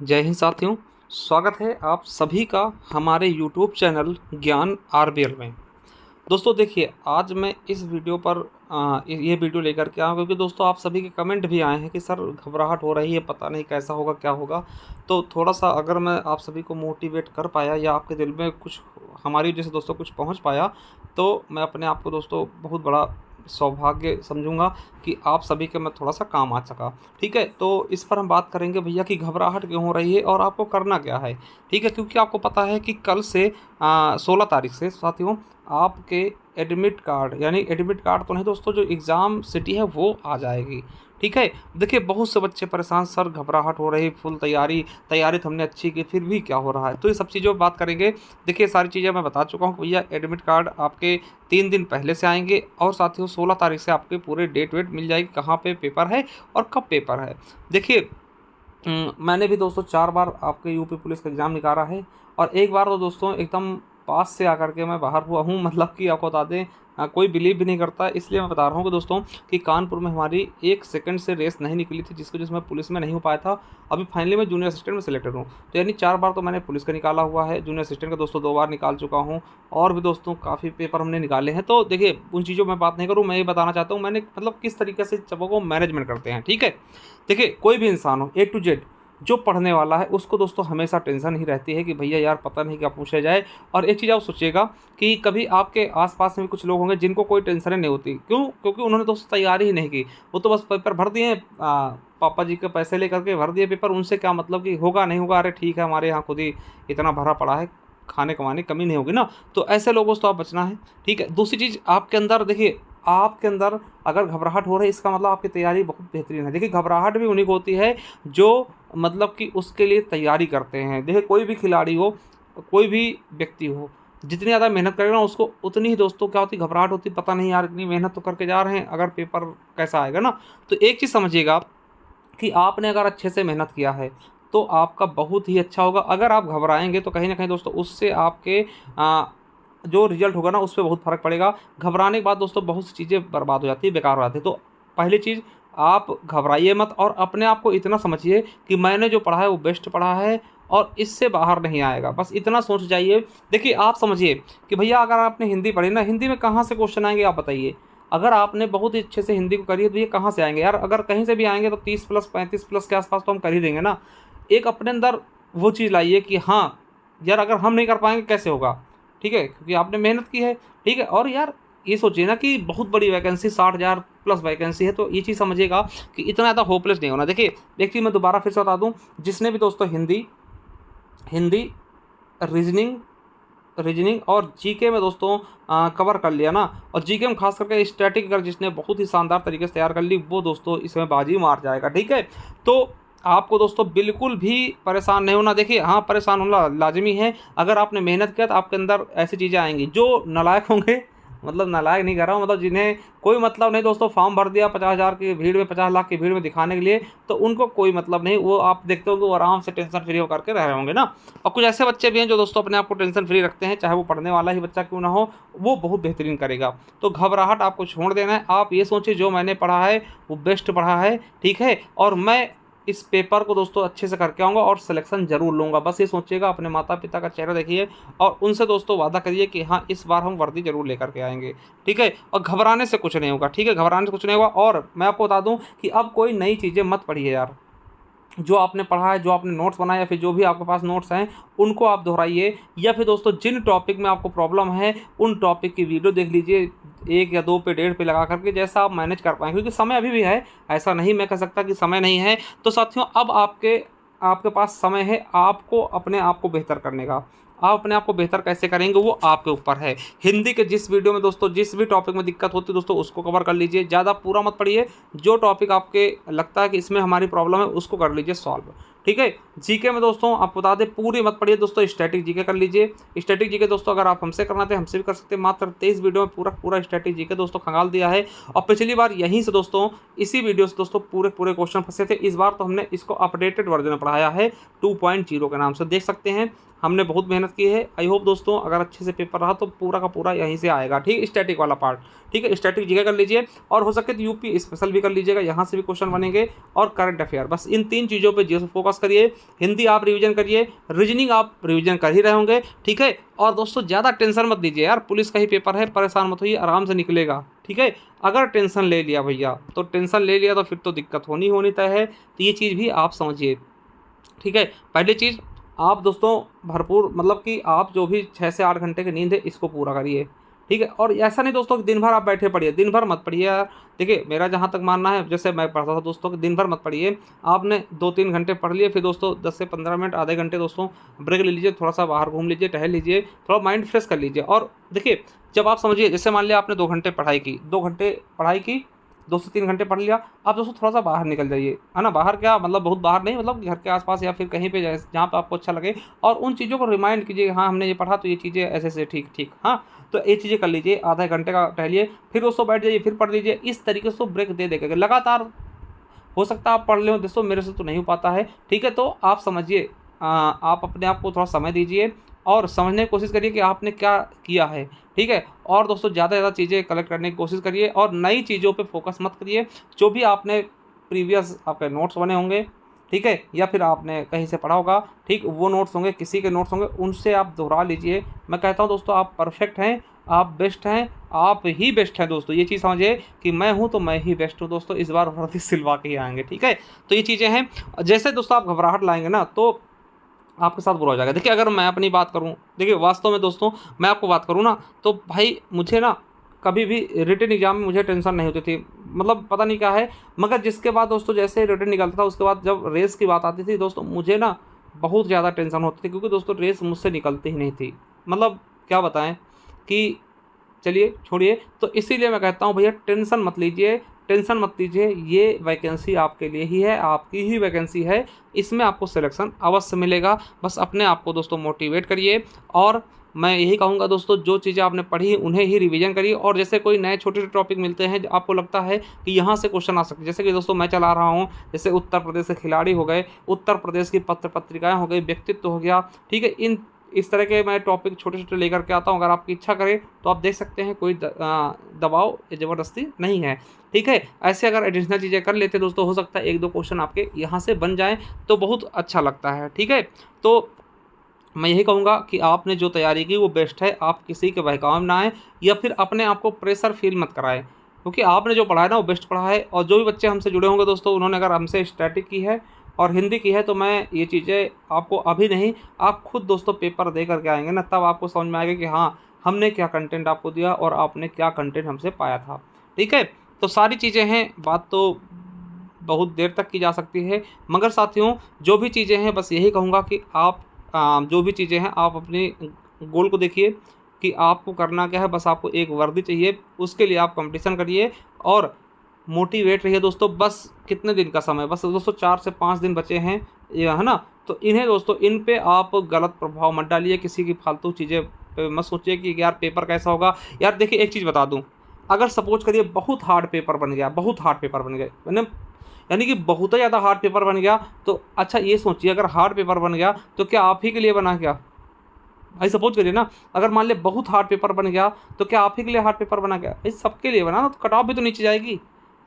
जय हिंद साथियों। स्वागत है आप सभी का हमारे YouTube चैनल ज्ञान आरबीएल में। दोस्तों देखिए, आज मैं इस वीडियो पर ये वीडियो लेकर के आया हूँ क्योंकि दोस्तों आप सभी के कमेंट भी आए हैं कि सर घबराहट हो रही है, पता नहीं कैसा होगा क्या होगा। तो थोड़ा सा अगर मैं आप सभी को मोटिवेट कर पाया या आपके दिल में कुछ हमारी जैसे दोस्तों कुछ पहुँच पाया, तो मैं अपने आप को दोस्तों बहुत बड़ा सौभाग्य समझूंगा कि आप सभी के मैं थोड़ा सा काम आ सका। ठीक है, तो इस पर हम बात करेंगे भैया कि घबराहट क्यों हो रही है और आपको करना क्या है। ठीक है, क्योंकि आपको पता है कि कल से 16 तारीख से साथियों आपके एडमिट कार्ड, यानी एडमिट कार्ड तो नहीं दोस्तों, जो एग्ज़ाम सिटी है वो आ जाएगी। ठीक है, देखिए बहुत से बच्चे परेशान, सर घबराहट हो रही, फुल तैयारी तैयारी तो हमने अच्छी की फिर भी क्या हो रहा है, तो ये सब चीज़ों पर बात करेंगे। देखिए सारी चीज़ें मैं बता चुका हूँ भैया, एडमिट कार्ड आपके 3 दिन पहले से आएंगे और साथियों 16 तारीख से आपके पूरे डेट वेट मिल जाएगी, कहाँ पे पेपर है और कब पेपर है। देखिए मैंने भी दोस्तों 4 बार आपके यूपी पुलिस का एग्ज़ाम निकाला है और एक बार तो दोस्तों एकदम पास से आकर के मैं बाहर हुआ हूँ, मतलब कि आपको बता दें कोई बिलीव भी नहीं करता, इसलिए मैं बता रहा हूँ कि दोस्तों कि कानपुर में हमारी 1 सेकंड से रेस नहीं निकली थी, जिसकी वजह से मैं पुलिस में नहीं हो पाया था। अभी फाइनली मैं जूनियर असिस्टेंट में सिलेक्टेड हूँ, तो यानी 4 बार तो मैंने पुलिस का निकाला हुआ है, जूनियर असिस्टेंट का दोस्तों 2 बार निकाल चुका हूँ और भी दोस्तों काफ़ी पेपर हमने निकाले हैं। तो देखिए उन चीज़ों में बात नहीं करूँ, मैं ये बताना चाहता हूँ मैंने मतलब किस तरीके से चीज़ों को मैनेजमेंट करते हैं। ठीक है, देखिए कोई भी इंसान हो A to Z जो पढ़ने वाला है उसको दोस्तों हमेशा टेंशन ही रहती है कि भैया यार पता नहीं क्या पूछा जाए। और एक चीज़ आप सोचिएगा कि कभी आपके आसपास में भी कुछ लोग होंगे जिनको कोई टेंशन नहीं होती, क्यों? क्योंकि उन्होंने दोस्तों तैयारी ही नहीं की, वो तो बस पेपर भर दिए, पापा जी के पैसे लेकर के भर दिए पेपर, उनसे क्या मतलब कि होगा नहीं होगा, अरे ठीक है हमारे यहाँ खुद ही इतना भरा पड़ा है, खाने कमाने की कमी नहीं होगी ना। तो ऐसे लोगों से तो आप बचना है। ठीक है, दूसरी चीज़ आपके अंदर देखिए, आपके अंदर अगर घबराहट हो रही है इसका मतलब आपकी तैयारी बहुत बेहतरीन है। देखिए घबराहट भी उन्हीं को होती है जो मतलब कि उसके लिए तैयारी करते हैं। देखिए कोई भी खिलाड़ी हो, कोई भी व्यक्ति हो, जितनी ज़्यादा मेहनत करेगा ना उसको उतनी ही दोस्तों क्या होती है, घबराहट होती है, पता नहीं यार इतनी मेहनत तो करके जा रहे हैं, अगर पेपर कैसा आएगा ना। तो एक चीज़ समझिएगा कि आपने अगर अच्छे से मेहनत किया है तो आपका बहुत ही अच्छा होगा। अगर आप घबराएंगे तो कहीं ना कहीं दोस्तों उससे आपके जो रिजल्ट होगा ना उस पर बहुत फ़र्क पड़ेगा। घबराने के बाद दोस्तों बहुत सी चीज़ें बर्बाद हो जाती है, बेकार हो जाती है। तो पहली चीज़, आप घबराइए मत और अपने आप को इतना समझिए कि मैंने जो पढ़ा है वो बेस्ट पढ़ा है और इससे बाहर नहीं आएगा, बस इतना सोच जाइए। देखिए आप समझिए कि भैया अगर आपने हिंदी पढ़ी ना, हिंदी में कहाँ से क्वेश्चन आएंगे आप बताइए। अगर आपने बहुत ही अच्छे से हिंदी को करी है तो ये कहाँ से आएंगे यार, अगर कहीं से भी आएंगे तो 30 प्लस 35 प्लस के आसपास तो हम कर ही देंगे ना। एक अपने अंदर वो चीज़ लाइए कि हाँ यार अगर हम नहीं कर पाएंगे कैसे होगा। ठीक है, क्योंकि आपने मेहनत की है। ठीक है, और यार ये सोचिए ना कि बहुत बड़ी वैकेंसी 60,000 प्लस वैकेंसी है, तो ये चीज़ समझिएगा कि इतना ज़्यादा होपलेस नहीं होना। देखिए एक चीज़ मैं दोबारा फिर से बता दूं, जिसने भी दोस्तों हिंदी हिंदी रीजनिंग रीजनिंग और जीके में दोस्तों कवर कर लिया ना, और जीके में खास करके स्टैटिक अगर जिसने बहुत ही शानदार तरीके से तैयार कर ली वो दोस्तों इसमें बाजी मार जाएगा। ठीक है, तो आपको दोस्तों बिल्कुल भी परेशान नहीं होना। देखिए हाँ परेशान होना लाजमी है, अगर आपने मेहनत किया तो आपके अंदर ऐसी चीज़ें आएंगी। जो नालायक होंगे, मतलब नालायक नहीं कर रहा हूँ, मतलब जिन्हें कोई मतलब नहीं दोस्तों, फॉर्म भर दिया 50,000 की भीड़ में, 50 लाख की भीड़ में दिखाने के लिए, तो उनको कोई मतलब नहीं, वो आप देखते हो कि वो आराम से टेंशन फ्री होकर के रह रहे होंगे ना। और कुछ ऐसे बच्चे भी हैं जो दोस्तों अपने आप को टेंशन फ्री रखते हैं, चाहे वो पढ़ने वाला ही बच्चा क्यों ना हो, वो बहुत बेहतरीन करेगा। तो घबराहट आपको छोड़ देना है, आप ये सोचिए जो मैंने पढ़ा है वो बेस्ट पढ़ा है। ठीक है, और मैं इस पेपर को दोस्तों अच्छे से करके आऊँगा और सिलेक्शन ज़रूर लूँगा। बस ये सोचिएगा, अपने माता पिता का चेहरा देखिए और उनसे दोस्तों वादा करिए कि हाँ इस बार हम वर्दी ज़रूर लेकर के आएंगे। ठीक है, और घबराने से कुछ नहीं होगा। ठीक है, घबराने से कुछ नहीं होगा। और मैं आपको बता दूं कि अब कोई नई चीज़ें मत पढ़िए यार, जो आपने पढ़ा है, जो आपने नोट्स बनाए या फिर जो भी आपके पास नोट्स हैं उनको आप दोहराइए, या फिर दोस्तों जिन टॉपिक में आपको प्रॉब्लम है उन टॉपिक की वीडियो देख लीजिए, 1 या 2 पे 1.5 पे लगा करके, जैसा आप मैनेज कर पाएँ, क्योंकि समय अभी भी है, ऐसा नहीं मैं कह सकता कि समय नहीं है। तो साथियों अब आपके आपके पास समय है आपको अपने आप को बेहतर करने का। आप अपने आप को बेहतर कैसे करेंगे वो आपके ऊपर है। हिंदी के जिस वीडियो में दोस्तों जिस भी टॉपिक में दिक्कत होती है दोस्तों उसको कवर कर लीजिए, ज़्यादा पूरा मत पढ़िए, जो टॉपिक आपके लगता है कि इसमें हमारी प्रॉब्लम है उसको कर लीजिए सॉल्व। ठीक है, जीके में दोस्तों आप बता दें पूरी मत पढ़िए दोस्तों, स्टैटिक जीके कर लीजिए। स्टैटिक जीके दोस्तों अगर आप हमसे करना चाहते हमसे भी कर सकते हैं, मात्र 23 वीडियो में पूरा पूरा स्टैटिक जीके दोस्तों खंगाल दिया है। और पिछली बार यहीं से दोस्तों इसी वीडियो से दोस्तों पूरे पूरे क्वेश्चन फंसे थे, इस बार तो हमने इसको अपडेटेड वर्जन में पढ़ाया है 2.0 के नाम से, देख सकते हैं हमने बहुत मेहनत की है। आई होप दोस्तों अगर अच्छे से पेपर रहा तो पूरा का पूरा यहीं से आएगा। ठीक है, स्टैटिक वाला पार्ट। ठीक है, स्टैटिक जीके कर लीजिए और हो सके तो यूपी स्पेशल भी कर लीजिएगा, यहाँ से भी क्वेश्चन बनेंगे, और करंट अफेयर, बस इन 3 चीज़ों पे जो फोकस फोकस करिए, हिंदी आप रिवीजन करिए, रीजनिंग आप रिवीजन कर ही रहे होंगे, ठीक है। और दोस्तों ज़्यादा टेंशन मत लीजिए यार, पुलिस का ही पेपर है, परेशान मत होइए, आराम से निकलेगा, ठीक है। अगर टेंशन ले लिया भैया तो टेंशन ले लिया तो फिर तो दिक्कत होनी तय है, तो ये चीज़ भी आप समझिए, ठीक है। पहली चीज़ आप दोस्तों भरपूर मतलब कि आप जो भी 6 से 8 घंटे की नींद है इसको पूरा करिए, ठीक है। और ऐसा नहीं दोस्तों कि दिन भर आप बैठे पढ़िए, दिन भर मत पढ़िए यार। देखिए मेरा जहाँ तक मानना है, जैसे मैं पढ़ता था दोस्तों कि दिन भर मत पढ़िए, आपने 2-3 घंटे पढ़ लिए, फिर दोस्तों 10 से 15 मिनट आधे घंटे दोस्तों ब्रेक ले लीजिए, थोड़ा सा बाहर घूम लीजिए, टहल लीजिए, थोड़ा माइंड फ्रेश कर लीजिए। और देखिए जब आप समझिए, जैसे मान लिया आपने 2 घंटे पढ़ाई की, 2 घंटे पढ़ाई की, 2 से 3 घंटे पढ़ लिया, आप दोस्तों थोड़ा सा बाहर निकल जाइए, है ना। बाहर क्या मतलब बहुत बाहर नहीं, मतलब घर के आसपास या फिर कहीं पे जहाँ पे आपको अच्छा लगे, और उन चीज़ों को रिमाइंड कीजिए, हाँ हमने ये पढ़ा तो ये चीज़ें ऐसे ऐसे, ठीक ठीक, हाँ तो ये चीज़ें कर लीजिए, आधा घंटे का टहलिए, फिर दोस्तों बैठ जाइए, फिर पढ़ लीजिए। इस तरीके से ब्रेक दे देकर लगातार हो सकता है आप पढ़ लें दोस्तों, मेरे से तो नहीं हो पाता है, ठीक है। तो आप समझिए, आप अपने आप को थोड़ा समय दीजिए और समझने की कोशिश करिए कि आपने क्या किया है, ठीक है। और दोस्तों ज़्यादा से ज़्यादा चीज़ें कलेक्ट करने की कोशिश करिए और नई चीज़ों पे फोकस मत करिए। जो भी आपने प्रीवियस आपके नोट्स बने होंगे, ठीक है, या फिर आपने कहीं से पढ़ा होगा, ठीक, वो नोट्स होंगे, किसी के नोट्स होंगे, उनसे आप दोहरा लीजिए। मैं कहता हूँ दोस्तों आप परफेक्ट हैं, आप बेस्ट हैं, आप ही बेस्ट हैं दोस्तों। ये चीज़ समझिए कि मैं हूँ तो मैं ही बेस्ट हूँ दोस्तों, इस बार वर्दी सिलवा के ही आएंगे, ठीक है। तो ये चीज़ें हैं, जैसे दोस्तों आप घबराहट लाएंगे ना तो आपके साथ बुरा हो जाएगा। देखिए अगर मैं अपनी बात करूँ, देखिए वास्तव में दोस्तों मैं आपको बात करूँ ना, तो भाई मुझे ना कभी भी रिटन एग्जाम में मुझे टेंशन नहीं होती थी, मतलब पता नहीं क्या है। मगर जिसके बाद दोस्तों जैसे रिटन निकलता था, उसके बाद जब रेस की बात आती थी दोस्तों, मुझे ना बहुत ज़्यादा टेंशन होती थी, क्योंकि दोस्तों रेस मुझसे निकलती ही नहीं थी। मतलब क्या बताएं कि चलिए छोड़िए, तो इसीलिए मैं कहता हूँ भैया टेंशन मत लीजिए, टेंशन मत लीजिए, ये वैकेंसी आपके लिए ही है, आपकी ही वैकेंसी है, इसमें आपको सिलेक्शन अवश्य मिलेगा। बस अपने आप को दोस्तों मोटिवेट करिए, और मैं यही कहूँगा दोस्तों जो चीज़ें आपने पढ़ी उन्हें ही रिवीजन करिए। और जैसे कोई नए छोटे छोटे टॉपिक मिलते हैं जो आपको लगता है कि यहाँ से क्वेश्चन आ सकते हैं, जैसे कि दोस्तों मैं चला रहा हूँ, जैसे उत्तर प्रदेश के खिलाड़ी हो गए, उत्तर प्रदेश की पत्र पत्रिकाएँ हो गई, व्यक्तित्व हो गया, ठीक है, इस तरह के मैं टॉपिक छोटे छोटे लेकर के आता हूँ। अगर आपकी इच्छा करे तो आप देख सकते हैं, कोई दबाव या ज़बरदस्ती नहीं है, ठीक है। ऐसे अगर एडिशनल चीज़ें कर लेते दोस्तों, हो सकता है 1-2 क्वेश्चन आपके यहाँ से बन जाएँ तो बहुत अच्छा लगता है, ठीक है। तो मैं यही कहूँगा कि आपने जो तैयारी की वो बेस्ट है, आप किसी के बहकावे में ना आएँ या फिर अपने आप को प्रेशर फील मत कराएं, क्योंकि आपने जो पढ़ा है ना वो बेस्ट पढ़ा है। और जो भी बच्चे हमसे जुड़े होंगे दोस्तों, उन्होंने अगर हमसे स्टैटिक की है और हिंदी की है, तो मैं ये चीज़ें आपको अभी नहीं, आप खुद दोस्तों पेपर दे करके आएंगे ना, तब आपको समझ में आएगा कि हाँ हमने क्या कंटेंट आपको दिया और आपने क्या कंटेंट हमसे पाया था, ठीक है। तो सारी चीज़ें हैं, बात तो बहुत देर तक की जा सकती है, मगर साथियों जो भी चीज़ें हैं बस यही कहूँगा कि आप जो भी चीज़ें हैं आप अपने गोल को देखिए कि आपको करना क्या है। बस आपको एक वर्दी चाहिए, उसके लिए आप कंपटीशन करिए और मोटिवेट रहिए दोस्तों। बस कितने दिन का समय, बस दोस्तों 4 से 5 दिन बचे हैं, ये है ना। तो इन्हें दोस्तों, इन पे आप गलत प्रभाव मत डालिए, किसी की फालतू चीज़ें पे मत सोचिए कि यार पेपर कैसा होगा। यार देखिए एक चीज़ बता दूँ, अगर सपोज करिए बहुत हार्ड पेपर बन गया, बहुत हार्ड पेपर बन गया, मैंने यानी कि बहुत ही ज़्यादा हार्ड पेपर बन गया, तो अच्छा ये सोचिए अगर हार्ड पेपर बन गया तो क्या आप ही के लिए बना क्या भाई? सपोज करिए ना, अगर मान लिया बहुत हार्ड पेपर बन गया तो क्या आप ही के लिए हार्ड पेपर बना क्या भाई? सबके लिए बना ना, तो कट ऑफ भी तो नीचे जाएगी।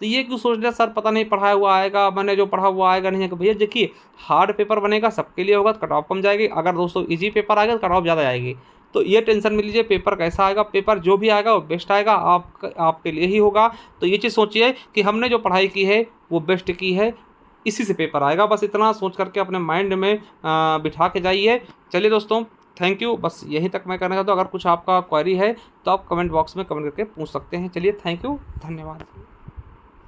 तो ये क्यों सोच रहे सर पता नहीं पढ़ाया हुआ आएगा, मैंने जो पढ़ा हुआ आएगा नहीं आएगा। भैया देखिए हार्ड पेपर बनेगा सबके लिए होगा तो कट ऑफ कम जाएगी, अगर दोस्तों इजी पेपर आएगा तो कट ऑफ ज़्यादा आएगी। तो ये टेंशन में लीजिए, पेपर कैसा आएगा, पेपर जो भी आएगा वो बेस्ट आएगा, आपके लिए ही होगा। तो ये चीज़ सोचिए कि हमने जो पढ़ाई की है वो बेस्ट की है, इसी से पेपर आएगा। बस इतना सोच करके अपने माइंड में बिठा के जाइए। चलिए दोस्तों, थैंक यू, बस यहीं तक मैं कहना चाहता हूँ। अगर कुछ आपका क्वेरी है तो आप कमेंट बॉक्स में कमेंट करके पूछ सकते हैं। चलिए थैंक यू, धन्यवाद।